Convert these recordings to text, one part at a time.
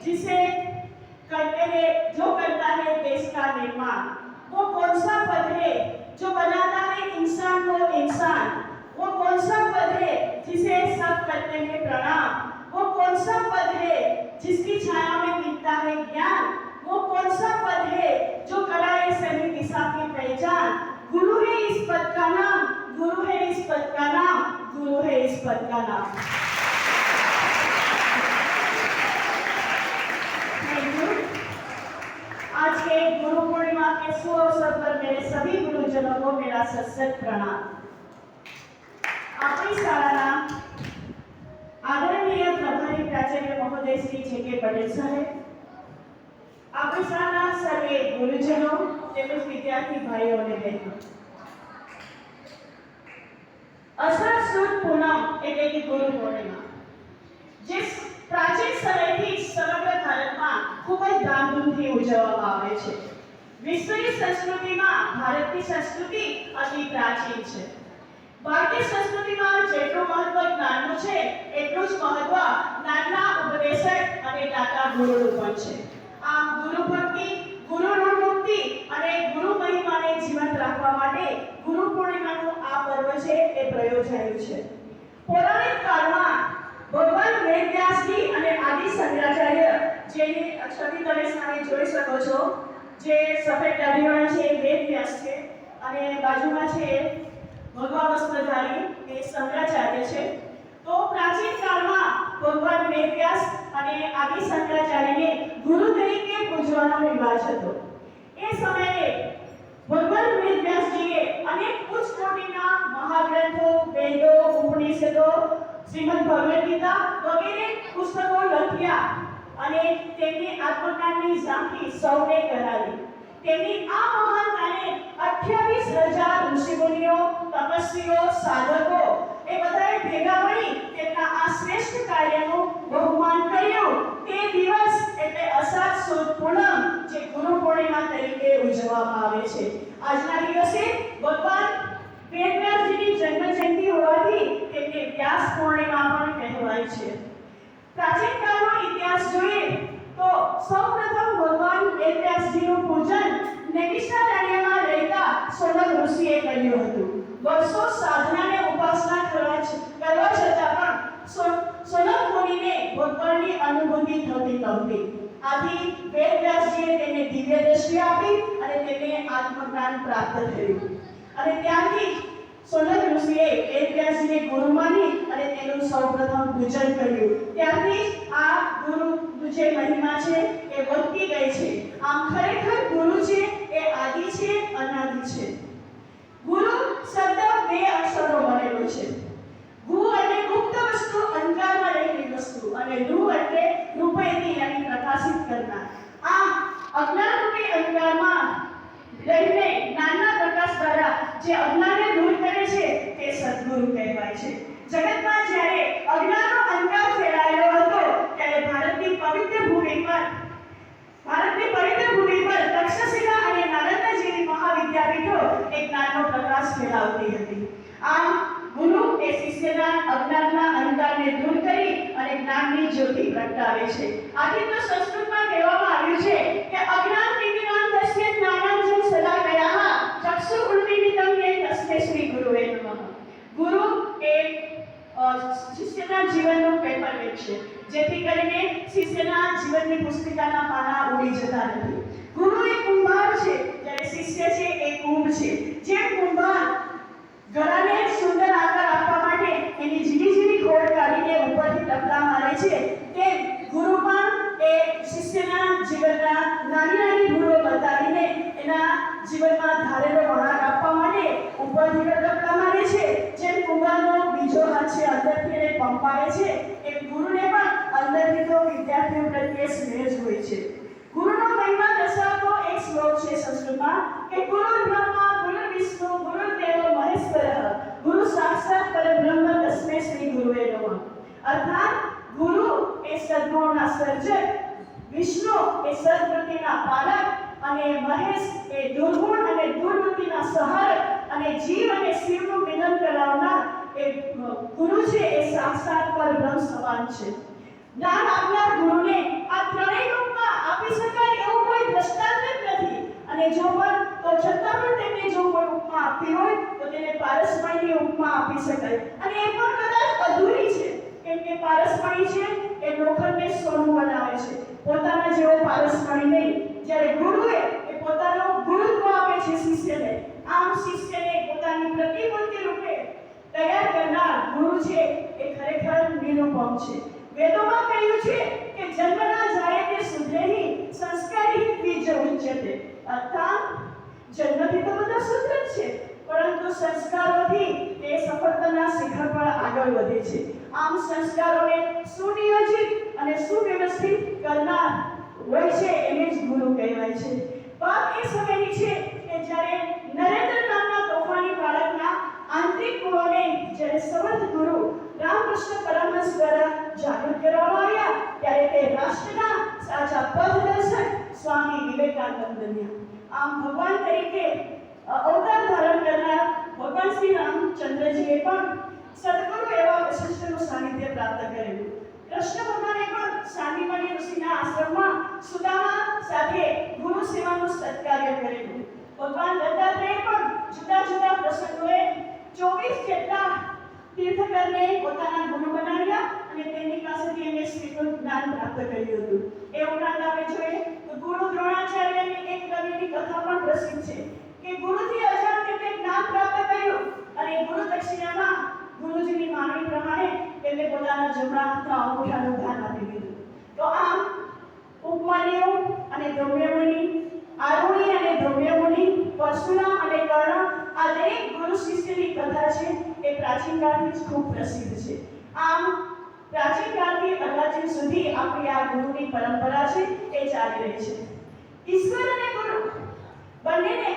जिसे करते हैं, जो करता है देश का निर्माण? वो कौन सा पद है जो बनाता है इंसान को इंसान? वो कौन सा पद है जिसे सब करते हैं प्रणाम? वो कौन सा पद है जिसकी छाया में मिलता है ज्ञान? वो कौन सा पद है जो कराए सभी दिशा की पहचान? गुरु है इस पद का नाम, गुरु है इस पद का नाम, गुरु है इस पद का नाम। आज के गुरु पूर्णिमा के शुभ अवसर पर मेरे सभी गुरुजनों को मेरा सत्संग प्रणाम। अपनी शाळाना आदरणीय प्रभारी प्राचार्य महोदय श्री जे.के. पटेल साहेब, अपनी शाळाना सर्वे गुरुजनों તેમજ વિદ્યાર્થી ભાઈઓ અને બહેનો, અષાઢ સુદ પૂનમ એટલે કે ગુરુ પૂર્ણિમા જે પ્રાચીન સમયથી સમગ્ર ભારતમાં ખૂબ જ ધામધૂમથી ઉજવવામાં આવે છે। વિશ્વની સંસ્કૃતિમાં ભારતની સંસ્કૃતિ અતિ પ્રાચીન છે। ભારતીય સંસ્કૃતિમાં જેટલું મહત્વ જ્ઞાનનું છે એટલું જ મહત્વ જ્ઞાનના ઉપદેશક અને દાતા ગુરુનું પણ છે। આમ ગુરુ ભક્તિ, ગુરુ મુક્તિ અને ગુરુ મહિમાને જીવંત રાખવા માટે ગુરુ પૂર્ણિમાનું આ પર્વ છે એ પ્રયોજાયું છે। પૌરાણિક કાળમાં ભગવાન વેદવ્યાસજી અને આદિ શંકરાચાર્ય, જેની છબી તમે સામે જોઈ શકો છો, જે સફેદ દાઢીવાળા છે એ વેદવ્યાસ છે અને બાજુમાં છે ભગવા વસ્ત્રધારી એ શંકરાચાર્ય છે। તો પ્રાચીન કાળમાં ભગવાન વેદવ્યાસ અને આદિ શંકરાચાર્યને ગુરુ તરીકે પૂજવાનો રિવાજ હતો। એ સમયે ભગવાન વેદવ્યાસજીએ અનેક ઉચ્ચ કોટીના મહાગ્રંથો, વેદો, ઉપનિષદો, શ્રીમદ ભગવદ ગીતા વગેરે પુસ્તકો લખ્યા અને તેમની આત્મજ્ઞાનની ઝાંખી સૌને કરાવી। તેમની આ મહાનતાને 28,000 ઋષિમુનિઓ, તપસ્વીઓ, સાધકો એ બધાએ ભેગા મળી તેમના આ શ્રેષ્ઠ કાર્યનું બહુમાન કર્યું। તે દિવસ એટલે અષાઢ સુદ પૂનમ, જે ગુરુ પૂર્ણિમા તરીકે ઉજવવામાં આવે છે। આજના દિવસે ભગવાન વેદવ્યાસજીની જન્મ જયંતિ હોવાથી તેમને વ્યાસ પૂર્ણિમા પણ કહેવાય છે। પ્રાચીન કાળનો ઇતિહાસ જોઈએ તો સૌપ્રથમ ભગવાન વેદવ્યાસજીનું પૂજન નૈમિષારણ્યમાં રહેતા સોનક ઋષિએ કર્યું હતું। વર્ષો સાધના અને ઉપાસના કરવા છતાં પણ સોનક મુનિને ભગવાનની અનુભૂતિ થતી નહોતી। આથી વેદવ્યાસજીએ તેમને દિવ્ય દ્રષ્ટિ આપી અને તેમને આત્મજ્ઞાન પ્રાપ્ત થયું અને ત્યારથી સોનક ઋષિએ વેદવ્યાસજીને ગુરુ માની અને તેનું સૌપ્રથમ પૂજન કર્યું। ત્યારથી આ ગુરુનું જે મહિમા છે એ વધતી ગઈ છે। આમ ખરેખર ગુરુ છે એ આદિ છે, અનાદિ છે। ગુરુ શબ્દ બે અક્ષરો બનેલો છે। ગુ એટલે ગુપ્ત વસ્તુ, અંધકારમાં રહેલી વસ્તુ, અને રૂ એટલે રૂપેતી યાની પ્રકાશિત કરનાર। આમ અજ્ઞાન રૂપી અંધકારમાં રહીને જ્ઞાનના પ્રકાશ દ્વારા જે અજ્ઞાનને દૂર કરે છે તે સદ્ગુરુ કહેવાય છે। જગતમાં જ્યારે અજ્ઞાનનો અંધકાર ફેલાયેલો હતો ત્યારે ભારતની પવિત્ર ભૂમિ પર તક્ષશિલા અને નાલંદા જેવી મહાવિદ્યાપીઠો એ જ્ઞાનનો પ્રકાશ ફેલાવતી હતી। આમ ગુરુ એ શિષ્યના અજ્ઞાનના અંધકારને દૂર કરી અને જ્ઞાનની જ્યોતિ પ્રગટાવે છે। આથી તો સંસ્કૃતમાં કહેવામાં આવ્યું છે કે અજ્ઞાન વિજ્ઞાનસ્ય જ્ઞાનાંજન સદા કયાહ ચક્ષુ ઉન્મીલિતં યેન તસ્મૈ શ્રી ગુરુવે નમઃ। ગુરુ એ શિષ્યના જીવનનું પેપરવેટ છે, જેથી કરીને શિષ્યના જીવનની પુસ્તિકાના પાના ઉડી જતા નથી। ગુરુ એ કુંભાર છે, જ્યારે શિષ્ય છે એ કુંભ છે। જેમ કુંભાર ઘડાને સુંદર આકાર આપવા માટે એની ઝીણી ઝીણી ખોડ કાઢીને ઉપરથી ટપલા મારે છે, તેમ ગુરુ પણ એ શિષ્યના જીવનના નાની નાની ભૂલો બતાવીને એના જીવનમાં ધારેલો વળાંક આપવા માટે ઉપરથી ટપલા મારે છે। જેમ કુંભારનો બીજો હાથ છે અંદરથી એને પંપાવે છે, એમ ગુરુને પણ અંદરથી તો વિદ્યાર્થીઓ પ્રત્યે સ્નેહ જ હોય છે। ગુરુનો મહિમા દર્શાવતો એક શ્લોક છે સંસ્કૃતમાં કે ગુરુ બ્રહ્મા, ગુરુ વિષ્ણુ, ગુરુદેવ મહેશ્વરઃ, ગુરુ સાક્ષાત પરબ્રહ્મ તસ્મૈ શ્રી ગુરુવે નમઃ। અર્થાત ગુરુ એ સદ્ગુણના સર્જક, વિષ્ણુ એ સદ્વૃત્તિના પાલક અને મહેશ એ દુર્ગુણ અને દુર્વૃત્તિના સહારક અને જીવ અને શિવનું મિલન કરાવનાર એ ગુરુ છે એ સાક્ષાત પરબ્રહ્મ સમાન છે। જ્ઞાન આપનાર ગુરુને આ ત્રણેય અને જો પણ તો છતાં પણ તેમને જો કોઈ ઉપમા આપવી હોય તો તેને પારસમણીની ઉપમા આપી શકાય, અને એ પણ કદાચ અધૂરી છે, કેમ કે પારસમણી છે એ લોખંડને સોનું બનાવે છે, પોતાના જેવો પારસમણી નહીં. જ્યારે ગુરુએ એ પોતાનો ગુરુત્વ આપે છે શિષ્યને, આમ શિષ્યને પોતાની પ્રતિમૂર્તિ રૂપે તૈયાર કરનાર ગુરુ છે એ ખરેખર નિરુપમ છે. વેદોમાં કહ્યું છે કે જન્મના જાયતે શુદ્ધૈઃ સંસ્કારૈઃ દ્વિજ ઉચ્યતે, અર્થાત જન્મથી તો બધા શુદ્ધ જ છે, પરંતુ સંસ્કારોથી તે સફળતાના શિખર પર આગળ વધે છે. આમ સંસ્કારોને સુનિયોજિત અને સુવ્યવસ્થિત કરનાર હોય છે એને જ ગુરુ કહેવાય છે. વાત એ સમયની છે કે જ્યારે નરેન્દ્ર નામના તોફાની બાળકના આંતરિક ગુણોને જ્યારે સમર્થ ગુરુ રામકૃષ્ણ પરમહંસ દ્વારા જાગૃત કરવામાં આવ્યા, ત્યારે તે રાષ્ટ્રના સાચા પથદર્શક સ્વામી વિવેકાનંદ બન્યા. આમ ભગવાન તરીકે અવતાર ધારણ કરનાર ભગવાન શ્રી રામચંદ્રજીએ પણ સદગુરુ એવા વશિષ્ઠનું સાનિધ્ય પ્રાપ્ત કરેલું. કૃષ્ણ ભગવાને પણ સાંદીપની ઋષિના આશ્રમમાં સુદામા સાથે ગુરુ સેવાનું સત્કાર્ય કરેલું. ભગવાન દત્તાત્રેય પણ જુદા જુદા પ્રસંગોએ 24 જેટલા તીર્થકરને પોતાના ગુરુ બનાવ્યા અને તેમની પાસેથી એમને શ્રીકૃષ્ણ જ્ઞાન પ્રાપ્ત કર્યું હતું. એ ઉપરાંત આપણે જોઈએ તો ગુરુ દ્રોણાચાર્યની એક કવિની કથા પણ પ્રસિદ્ધ છે કે ગુરુથી અજાણ તેમને જ્ઞાન પ્રાપ્ત કર્યું અને ગુરુ દક્ષિણામાં ગુરુજીની માંગણી પ્રમાણે તેમને પોતાના જમણા હાથના અંગૂઠાનું દાન આપી દીધું. તો આમ ઉપમાન્યુ અને દ્રવ્યમુનિ, આરુણિ અને દ્રવ્યમુનિ, પરશુરામ અને કર્ણ, આ દરેક ગુરુ શિષ્યની કથા છે એ પ્રાચીન કાળથી જ ખૂબ પ્રસિદ્ધ છે. આમ પ્રાચીન કાળથી અર્વાચીન સુધી આપણી આ ગુરુની પરંપરા છે એ ચાલી રહી છે. ઈશ્વર અને ગુરુ બંનેને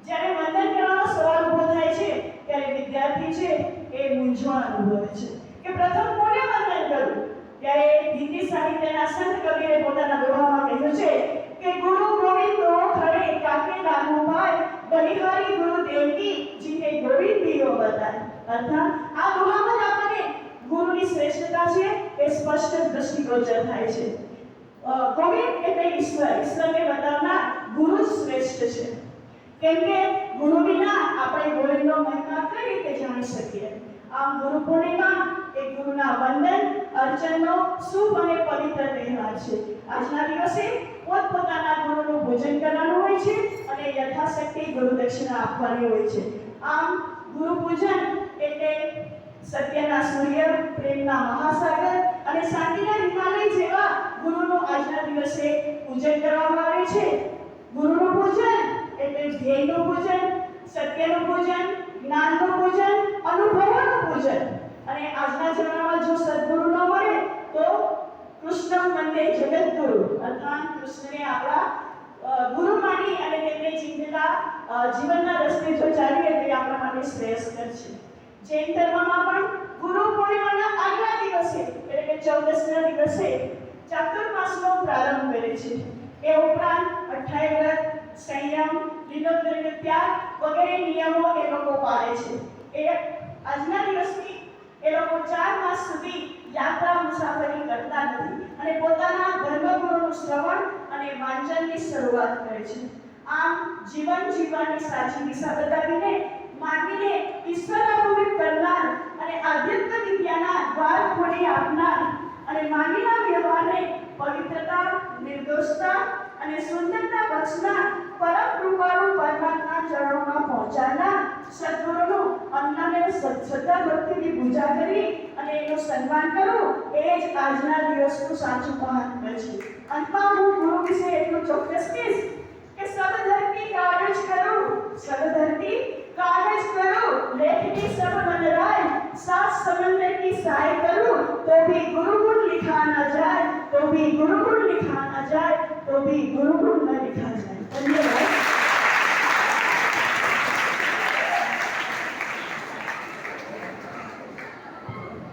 જ્યારે વંદન કરવાનો સવાલ ઊભો થાય છે ત્યારે વિદ્યાર્થી છે એ મૂંઝવણ અનુભવે છે કે પ્રથમ કોને વંદન કરવું. ત્યારે હિન્દી સાહિત્યના સંત કવિએ પોતાના દોહામાં કહ્યું છે કે ગુરુ ગોવિંદો ખરે કાકે લાગુ ભાઈ, બલિહારી ગુરુ દેવકી જીને ગોવિંદ દિયો બતાય. અર્થાત આ દોહામાં જ આપણને ગુરુની શ્રેષ્ઠતા છે એ સ્પષ્ટ દ્રષ્ટિગોચર થાય છે. ગોવિંદ એટલે ઈશ્વર, ઈશ્વરને બતાવનાર ગુરુ જ શ્રેષ્ઠ છે, કેમ કે ગુરુ વિના આપણે ગોવિંદનો મહિમા કઈ રીતે જાણી શકીએ. આમ ગુરુ પૂર્ણિમા એ ગુરુના વંદન અર્ચનનો શુભ અને પવિત્ર તહેવાર છે. આજના દિવસે પોતપોતાના ગુરુનું પૂજન કરવાનું હોય છે અને યથાશક્તિ ગુરુ દક્ષિણા આપવાની હોય છે. આમ ગુરુ પૂજન એટલે સત્યના સૂર્ય, પ્રેમના મહાસાગર અને શાંતિના હિમાલય જેવા ગુરુનું આજના દિવસે પૂજન કરવામાં આવે છે. ગુરુનું પૂજન એટલે ધ્યેયનું પૂજન, સત્યનું પૂજન, જ્ઞાનનું પૂજન, અનુભવોનું પૂજન. અને આજના જમાનામાં જો સદગુરુ ન મળે તો કૃષ્ણ વંદે જગતગુરુ, અર્થાત કૃષ્ણને આપણા ગુરુ માની અને તેમને જીવનના રસ્તે જો ચાલીએ તે આપણા માટે શ્રેયસ્કર છે. જૈન ધર્મમાં પણ ગુરુ પૂર્ણિમાના આગલા દિવસે એટલે કે 14ના દિવસે ચાતુર્માસનો પ્રારંભ કરે છે. એ ઉપરાંત 28 વ્રત, સંયમ, લીલોદ્રવ્ય ત્યાગ વગેરે નિયમો એ લોકો પાળે છે. એ આજના દિવસથી એ લોકો 4 માસ સુધી યાત્રા મુસાફરી કરતા નથી અને પોતાના ધર્મગુરુનું શ્રવણ અને વાંચનની શરૂઆત કરે છે. આમ જીવન જીવવાની સાચી દિશા બતાવીને માનવીને ઈશ્વરાભિમુખ કરનાર અને આધ્યાત્મિક વિદ્યાના દ્વાર ખોલી આપનાર અને માનવીના વ્યવહારને પવિત્રતા, નિર્દોષતા અને સુંદરતા બક્ષનાર પરમ કૃપાળુ પરમાત્મા ચરણોમાં પહોંચાડનાર સદગુરુનું અન્નને શ્રદ્ધા ભક્તિથી પૂજા કરી અને એનું સન્માન કરવું એ જ આજના દિવસનું સાચું મહાત્મ્ય છે. અંતમાં હું ગુરુ વિશે એટલું ચોક્કસ કહીશ કે સબધરતી કારજ કરું, સબધરતી કારજ કરું, લેખની સબ मन राय, सात समंदर की सहाय करूं तो भी गुरु गुण लिखा न जाए, तो भी गुरु गुण लिखा न जाए, तो भी गुरु गुण न लिखा जाए. धन्यवाद.